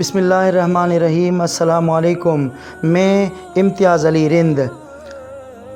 بسم اللہ الرحمن الرحیم۔ السلام علیکم۔ میں امتیاز علی رند۔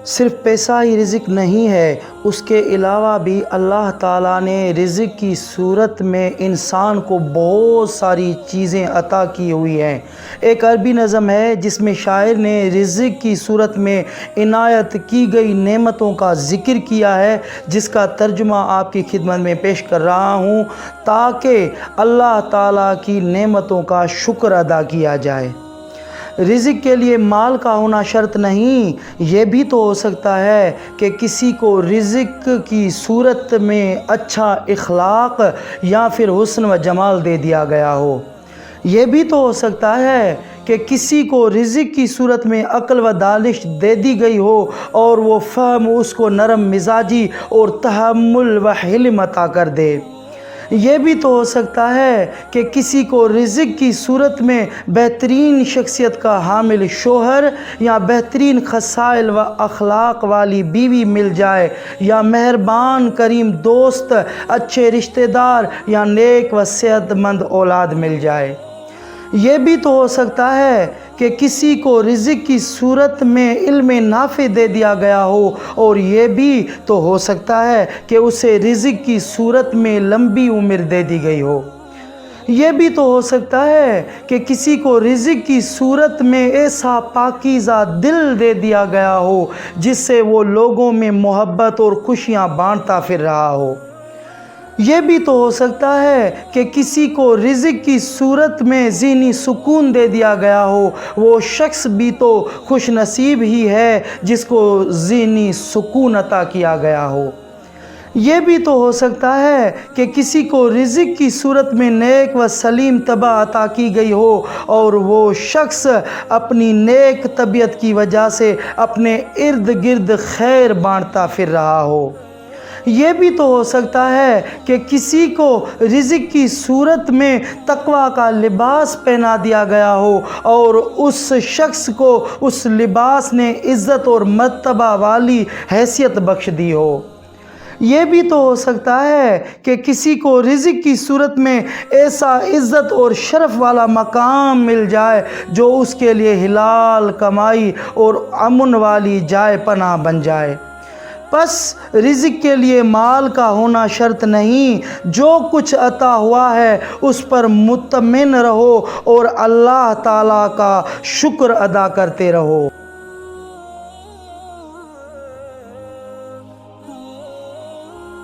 صرف پیسہ ہی رزق نہیں ہے، اس کے علاوہ بھی اللہ تعالیٰ نے رزق کی صورت میں انسان کو بہت ساری چیزیں عطا کی ہوئی ہیں۔ ایک عربی نظم ہے جس میں شاعر نے رزق کی صورت میں عنایت کی گئی نعمتوں کا ذکر کیا ہے، جس کا ترجمہ آپ کی خدمت میں پیش کر رہا ہوں تاکہ اللہ تعالیٰ کی نعمتوں کا شکر ادا کیا جائے۔ رزق کے لیے مال کا ہونا شرط نہیں، یہ بھی تو ہو سکتا ہے کہ کسی کو رزق کی صورت میں اچھا اخلاق یا پھر حسن و جمال دے دیا گیا ہو۔ یہ بھی تو ہو سکتا ہے کہ کسی کو رزق کی صورت میں عقل و دانش دے دی گئی ہو اور وہ فہم اس کو نرم مزاجی اور تحمل و حلم عطا کر دے۔ یہ بھی تو ہو سکتا ہے کہ کسی کو رزق کی صورت میں بہترین شخصیت کا حامل شوہر یا بہترین خصائل و اخلاق والی بیوی مل جائے، یا مہربان کریم دوست، اچھے رشتہ دار یا نیک و صحت مند اولاد مل جائے۔ یہ بھی تو ہو سکتا ہے کہ کسی کو رزق کی صورت میں علم نافع دے دیا گیا ہو، اور یہ بھی تو ہو سکتا ہے کہ اسے رزق کی صورت میں لمبی عمر دے دی گئی ہو۔ یہ بھی تو ہو سکتا ہے کہ کسی کو رزق کی صورت میں ایسا پاکیزہ دل دے دیا گیا ہو جس سے وہ لوگوں میں محبت اور خوشیاں بانٹتا پھر رہا ہو۔ یہ بھی تو ہو سکتا ہے کہ کسی کو رزق کی صورت میں ذہنی سکون دے دیا گیا ہو، وہ شخص بھی تو خوش نصیب ہی ہے جس کو ذہنی سکون عطا کیا گیا ہو۔ یہ بھی تو ہو سکتا ہے کہ کسی کو رزق کی صورت میں نیک و سلیم طبع عطا کی گئی ہو اور وہ شخص اپنی نیک طبیعت کی وجہ سے اپنے ارد گرد خیر بانٹتا پھر رہا ہو۔ یہ بھی تو ہو سکتا ہے کہ کسی کو رزق کی صورت میں تقویٰ کا لباس پہنا دیا گیا ہو اور اس شخص کو اس لباس نے عزت اور مرتبہ والی حیثیت بخش دی ہو۔ یہ بھی تو ہو سکتا ہے کہ کسی کو رزق کی صورت میں ایسا عزت اور شرف والا مقام مل جائے جو اس کے لیے حلال کمائی اور امن والی جائے پناہ بن جائے۔ بس رزق کے لیے مال کا ہونا شرط نہیں، جو کچھ عطا ہوا ہے اس پر مطمئن رہو اور اللہ تعالیٰ کا شکر ادا کرتے رہو۔